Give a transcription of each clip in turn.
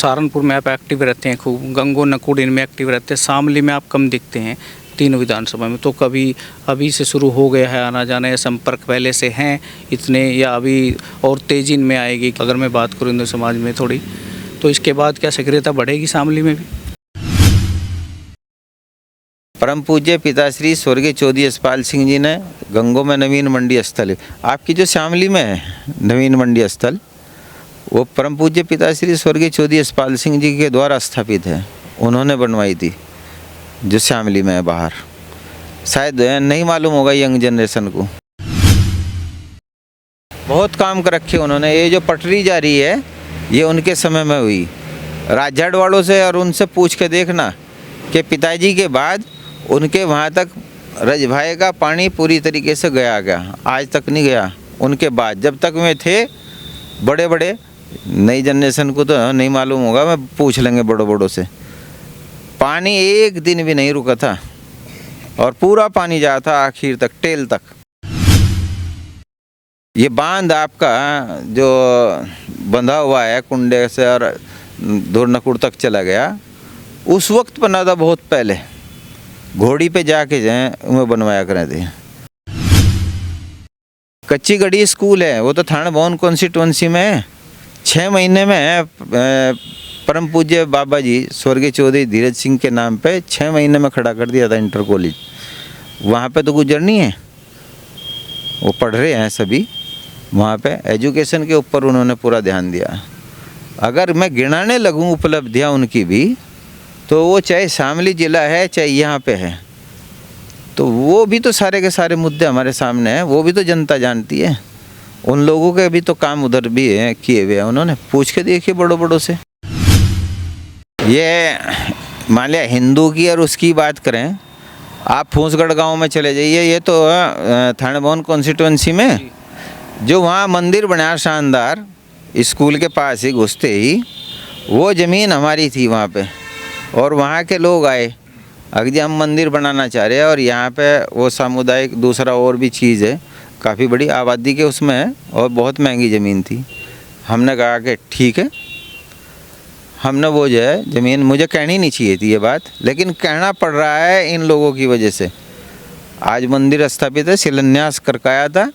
सहारनपुर में आप एक्टिव रहते हैं खूब, गंगो नकुड़ इनमें एक्टिव रहते हैं, शामली में आप कम दिखते हैं तीनों विधानसभा में। तो कभी अभी से शुरू हो गया है आना जाना, या संपर्क पहले से हैं इतने, या अभी और तेजी इनमें आएगी? अगर मैं बात करूँ हिंदू समाज में थोड़ी, तो इसके बाद क्या सक्रियता बढ़ेगी शामली में भी? परम पूज्य पिताश्री स्वर्गीय चौधरी यशपाल सिंह जी ने गंगो में नवीन मंडी स्थल, आपकी जो शामली में है नवीन मंडी स्थल, वो परम पूज्य पिताश्री स्वर्गीय चौधरी यशपाल सिंह जी के द्वारा स्थापित है। उन्होंने बनवाई थी, जो शामली में है बाहर। शायद नहीं मालूम होगा यंग जनरेशन को। बहुत काम कर रखे उन्होंने। ये जो पटरी जा रही है ये उनके समय में हुई। राजजाट वालों से और उनसे पूछ के देखना कि पिताजी के बाद उनके वहाँ तक रजभाई का पानी पूरी तरीके से गया, आज तक नहीं गया। उनके बाद जब तक वे थे बड़े बड़े, नई जनरेशन को तो नहीं मालूम होगा, मैं पूछ लेंगे बड़ों बड़ों से, पानी एक दिन भी नहीं रुका था और पूरा पानी जाता था आखिर तक, टेल तक। ये बांध आपका जो बंधा हुआ है कुंडे से और धुरनकुड़ तक चला गया, उस वक्त बना था बहुत पहले। घोड़ी पे जाके जाए उन्हें बनवाया करे थे। कच्ची गढ़ी स्कूल है, वो तो थाना भवन कॉन्स्टिट्यूंसी में है। 6 महीने में परम पूज्य बाबा जी स्वर्गीय चौधरी धीरज सिंह के नाम पे 6 महीने में खड़ा कर दिया था इंटर कॉलेज। वहाँ पे तो गुजरनी है, वो पढ़ रहे हैं सभी। वहाँ पे एजुकेशन के ऊपर उन्होंने पूरा ध्यान दिया। अगर मैं गिनाने लगूँ उपलब्धियाँ उनकी भी, तो वो चाहे शामली ज़िला है चाहे यहाँ पे है, तो वो भी तो सारे के सारे मुद्दे हमारे सामने हैं। वो भी तो जनता जानती है। उन लोगों के भी तो काम उधर भी है किए हुए हैं उन्होंने। पूछ के देखिए बड़ों बड़ों से। ये मान लिया हिंदू की और उसकी बात करें, आप फूसगढ़ गांव में चले जाइए, ये तो थाना भवन कॉन्स्टिट्यूंसी में जो वहाँ मंदिर बना शानदार, स्कूल के पास ही घुसते ही, वो ज़मीन हमारी थी वहाँ पे। और वहाँ के लोग आए, अगर हम मंदिर बनाना चाह रहे हैं और यहाँ पे वो सामुदायिक दूसरा और भी चीज़ है, काफ़ी बड़ी आबादी के उसमें है और बहुत महंगी ज़मीन थी। हमने कहा कि ठीक है, हमने वो जो है ज़मीन, मुझे कहनी नहीं चाहिए थी ये बात, लेकिन कहना पड़ रहा है इन लोगों की वजह से। आज मंदिर स्थापित है, शिलान्यास करवाया था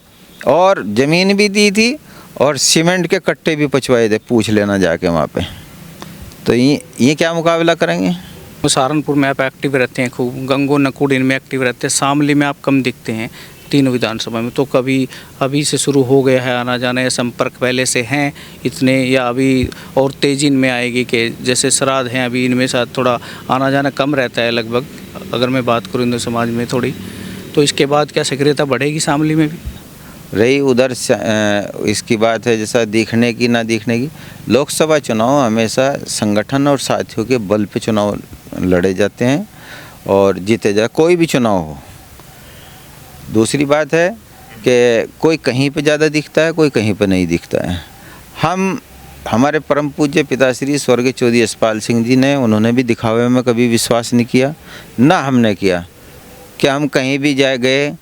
और ज़मीन भी दी थी और सीमेंट के कट्टे भी पचवाए थे, पूछ लेना जाके वहाँ पे। तो ये क्या मुकाबला करेंगे? सहारनपुर में आप एक्टिव रहते हैं खूब, गंगो नकुड़ इनमें एक्टिव रहते हैं, शामली में आप कम दिखते हैं तीनों विधानसभा में। तो कभी अभी से शुरू हो गया है आना जाना, या संपर्क पहले से हैं इतने, या अभी और तेजी इनमें आएगी? कि जैसे श्राद्ध हैं अभी, इनमें साथ थोड़ा आना जाना कम रहता है लगभग, अगर मैं बात करूँ हिंदू समाज में थोड़ी, तो इसके बाद क्या सक्रियता बढ़ेगी शामली में भी? रही उधर इसकी बात है जैसा दिखने की ना दिखने की, लोकसभा चुनाव हमेशा संगठन और साथियों के बल पे चुनाव लड़े जाते हैं और जीते जाए, कोई भी चुनाव हो। दूसरी बात है कि कोई कहीं पे ज़्यादा दिखता है, कोई कहीं पे नहीं दिखता है। हमारे परम पूज्य पिताश्री स्वर्गीय चौधरी यशपाल सिंह जी ने, उन्होंने भी दिखावे में कभी विश्वास नहीं किया, ना हमने किया। कि हम कहीं भी जाए गए,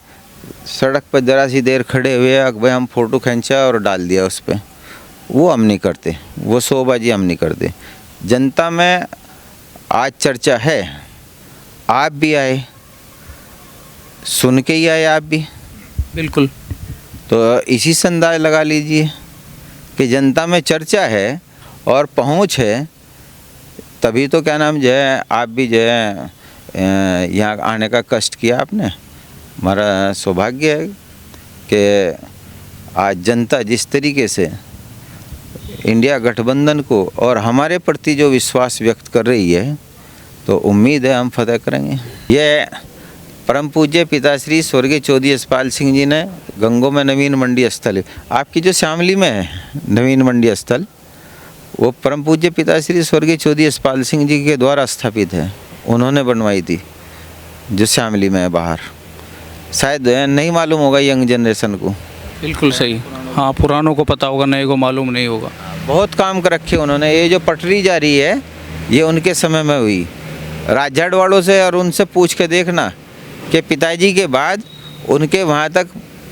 सड़क पर ज़रा सी देर खड़े हुए, भाई हम फ़ोटो खींचा और डाल दिया उस पर, वो हम नहीं करते। वो शोबाजी हम नहीं करते। जनता में आज चर्चा है, आप भी आए, सुन के ही आए आप भी, बिल्कुल। तो इसी से अंदाज़ लगा लीजिए कि जनता में चर्चा है और पहुंच है, तभी तो क्या नाम जो है आप भी जो है यहाँ आने का कष्ट किया आपने। हमारा सौभाग्य है कि आज जनता जिस तरीके से इंडिया गठबंधन को और हमारे प्रति जो विश्वास व्यक्त कर रही है, तो उम्मीद है हम फतेह करेंगे। ये परम पूज्य पिताश्री स्वर्गीय चौधरी यशपाल सिंह जी ने गंगो में नवीन मंडी स्थल, आपकी जो शामली में है नवीन मंडी स्थल, वो परम पूज्य पिताश्री स्वर्गीय चौधरी यशपाल सिंह जी के द्वारा स्थापित है। उन्होंने बनवाई थी, जो शामली में है बाहर। शायद नहीं मालूम होगा यंग जनरेशन को। बिल्कुल सही, हाँ, पुरानों को पता होगा, नए को मालूम नहीं होगा। बहुत काम कर रखे उन्होंने। ये जो पटरी जा रही है ये उनके समय में हुई। राजजाट वालों से और उनसे पूछ के देखना कि पिताजी के बाद उनके वहाँ तक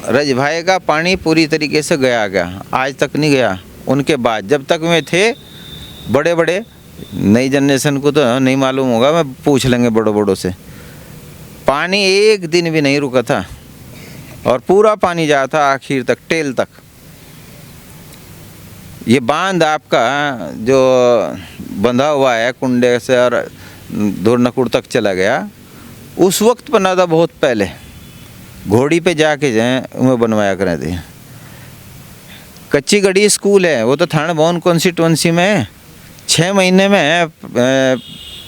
रजभाई का पानी पूरी तरीके से गया, आज तक नहीं गया। उनके बाद जब तक वे थे बड़े बड़े, नई जनरेशन को तो नहीं मालूम होगा, मैं पूछ लेंगे बड़ों बड़ों से। पानी एक दिन भी नहीं रुका था और पूरा पानी जा था आखिर तक, टेल तक। ये बांध आपका जो बंधा हुआ है कुंडे से और धुरनकुड़ तक चला गया, उस वक्त बना था बहुत पहले, घोड़ी पे जाके जाए बनवाया करे थे। कच्ची गढ़ी स्कूल है, वो तो थाना भवन कॉन्स्टिट्यूंसी में है। 6 महीने में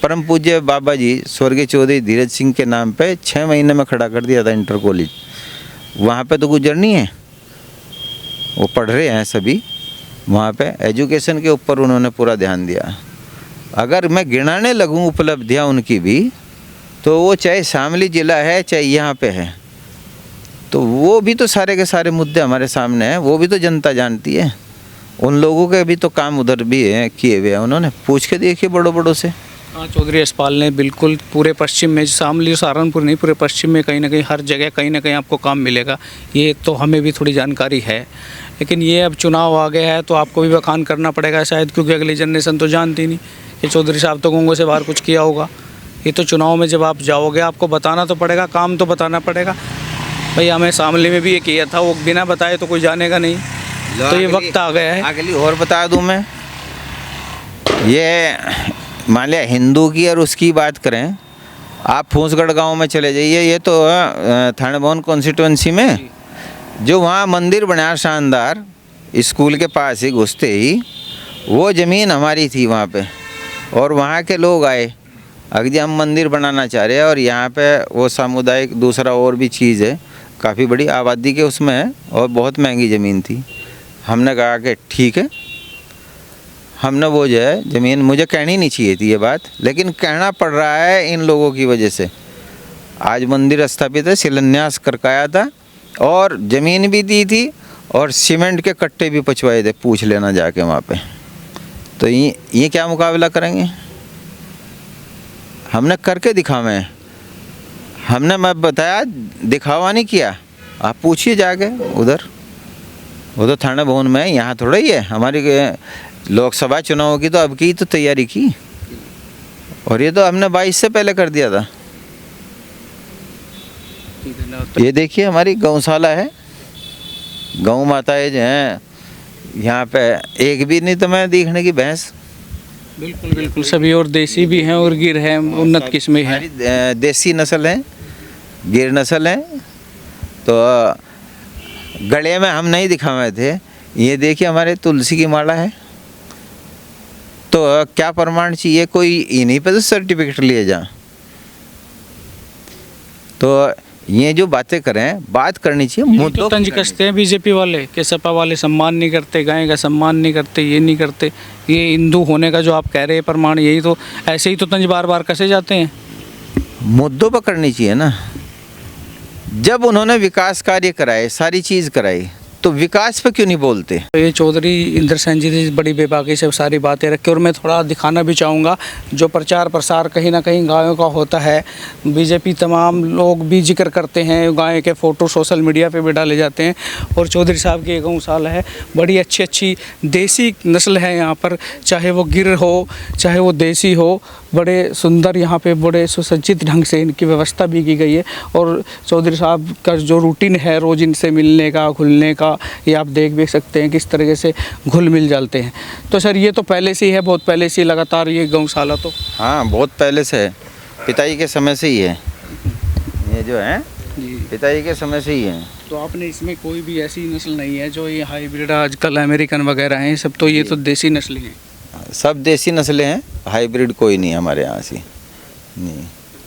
परम पूज्य बाबा जी स्वर्गीय चौधरी धीरज सिंह के नाम पे 6 महीने में खड़ा कर दिया था इंटर कॉलेज। वहाँ पे तो गुजरनी है, वो पढ़ रहे हैं सभी, वहाँ पे एजुकेशन के ऊपर उन्होंने पूरा ध्यान दिया। अगर मैं गिनाने लगूँ उपलब्धियाँ उनकी भी, तो वो चाहे शामली ज़िला है चाहे यहाँ पे है, तो वो भी तो सारे के सारे मुद्दे हमारे सामने हैं, वो भी तो जनता जानती है। उन लोगों के भी तो काम उधर भी है किए हुए हैं, उन्होंने पूछ के देखिए बड़ों बड़ों से। हाँ, चौधरी यशपाल ने बिल्कुल पूरे पश्चिम में, शामली सहारनपुर नहीं, पूरे पश्चिम में कहीं ना कहीं हर जगह कहीं ना कहीं आपको काम मिलेगा, ये तो हमें भी थोड़ी जानकारी है। लेकिन ये अब चुनाव आ गया है तो आपको भी बखान करना पड़ेगा शायद, क्योंकि अगली जनरेशन तो जानती नहीं कि चौधरी साहब तो गंगों से बाहर कुछ किया होगा। ये तो चुनाव में जब आप जाओगे आपको बताना तो पड़ेगा, काम तो बताना पड़ेगा। भाई हमें शामली में भी ये किया था, वो बिना बताए तो कोई जानेगा नहीं। तो ये वक्त आ गया है। अगली और बता दूं मैं, ये मान लिया हिंदू की और उसकी बात करें, आप फूसगढ़ गांव में चले जाइए, ये तो थाना भवन कॉन्स्टिट्यूंसी में जो वहाँ मंदिर बना शानदार, स्कूल के पास ही घुसते ही वो ज़मीन हमारी थी वहाँ पे, और वहाँ के लोग आए अगर हम मंदिर बनाना चाह रहे हैं, और यहाँ पे वो सामुदायिक दूसरा और भी चीज़ है, काफ़ी बड़ी आबादी के उसमें है और बहुत महंगी ज़मीन थी। हमने कहा कि ठीक है, हमने वो जो है ज़मीन, मुझे कहनी नहीं चाहिए थी ये बात, लेकिन कहना पड़ रहा है इन लोगों की वजह से। आज मंदिर स्थापित है, शिलान्यास करवाया था और ज़मीन भी दी थी और सीमेंट के कट्टे भी पचवाए थे, पूछ लेना जाके वहाँ पे। तो ये क्या मुकाबला करेंगे? हमने करके दिखावे, हमने मैं बताया, दिखावा नहीं किया। आप पूछिए जाके उधर, वो तो थाना भवन में, यहाँ थोड़ा ही है। हमारी लोकसभा चुनाव की तो अब की तो तैयारी की, और ये तो हमने 22 से पहले कर दिया था। ये देखिए हमारी गौशाला है, गौ माताएं जो हैं यहाँ पे, एक भी नहीं तो मैं देखने की भैंस। बिल्कुल बिल्कुल, सभी और देसी भी हैं और गिर हैं, उन्नत किस्में हैं। देसी नस्ल है, गिर नस्ल है। तो गले में हम नहीं दिखावे थे, ये देखिए हमारे तुलसी की माला है। तो क्या प्रमाण चाहिए? कोई इन्हीं पे तो सर्टिफिकेट लिए जा। तो ये जो बातें करें, बात करनी चाहिए। मुद्दों तंज कसते हैं बीजेपी वाले कि सपा वाले सम्मान नहीं करते, गाय का सम्मान नहीं करते, ये नहीं करते। ये हिंदू होने का जो आप कह रहे हैं प्रमाण, यही तो, ऐसे ही तो तंज बार बार कसे जाते हैं। मुद्दों पर करनी चाहिए ना। जब उन्होंने विकास कार्य कराए, सारी चीज़ कराई, तो विकास पे क्यों नहीं बोलते? तो ये चौधरी इंद्र सेन जी ने बड़ी बेबाकी से सारी बातें रखी, और मैं थोड़ा दिखाना भी चाहूँगा जो प्रचार प्रसार कहीं ना कहीं गायों का होता है। बीजेपी तमाम लोग भी जिक्र करते हैं, गाय के फ़ोटो सोशल मीडिया पे भी डाले जाते हैं। और चौधरी साहब की गौशाला है, बड़ी अच्छी अच्छी देसी नस्ल है यहाँ पर, चाहे वो गिर हो चाहे वो देसी हो, बड़े सुंदर यहाँ पे बड़े सुसज्जित ढंग से इनकी व्यवस्था भी की गई है। और चौधरी साहब का जो रूटीन है रोज़ इनसे मिलने का, घुलने का, ये आप देख भी सकते हैं किस तरीके से घुल मिल जाते हैं। तो सर ये तो पहले से ही है, बहुत पहले से ही लगातार ये गौशाला तो? हाँ, बहुत पहले से है, पिताजी के समय से ही है। ये जो है पिताजी के समय से ही है। तो आपने इसमें कोई भी ऐसी नस्ल नहीं है जो ये हाइब्रिड आजकल अमेरिकन वगैरह हैं, सब तो ये तो देसी नस्लें हैं? सब देसी नस्लें हैं, हाइब्रिड कोई नहीं हमारे यहाँ से नहीं।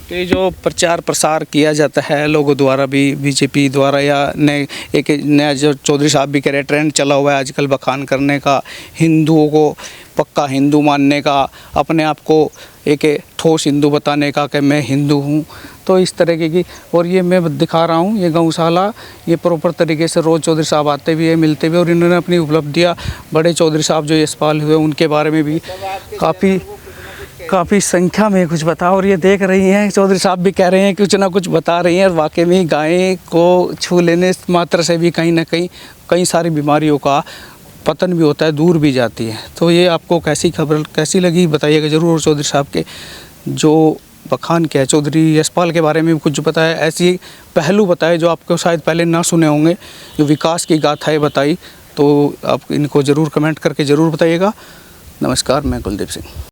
तो ये जो प्रचार प्रसार किया जाता है लोगों द्वारा भी, बीजेपी द्वारा, या नए एक नया जो चौधरी साहब भी कह रहे हैं ट्रेंड चला हुआ है आजकल बखान करने का, हिंदुओं को पक्का हिंदू मानने का, अपने आप को एक ठोस हिंदू बताने का कि मैं हिंदू हूँ, तो इस तरीके की। और ये मैं दिखा रहा हूँ ये गौशाला, ये प्रॉपर तरीके से रोज़ चौधरी साहब आते भी है, मिलते भी, और इन्होंने अपनी उपलब्धियाँ बड़े चौधरी साहब जो यशपाल हुए उनके बारे में भी काफ़ी संख्या में कुछ बता। और ये देख रही हैं चौधरी साहब भी कह रहे हैं कुछ ना कुछ बता रही हैं, और वाकई में गाय को छू लेने मात्र से भी कहीं ना कहीं कई सारी बीमारियों का पतन भी होता है, दूर भी जाती है। तो ये आपको खबर कैसी लगी बताइएगा ज़रूर। और चौधरी साहब के जो बखान किया है, चौधरी यशपाल के बारे में भी कुछ बताया, ऐसी पहलू बताए जो आपको शायद पहले ना सुने होंगे, जो विकास की गाथाएँ बताई, तो आप इनको ज़रूर कमेंट करके ज़रूर बताइएगा। नमस्कार, मैं कुलदीप सिंह।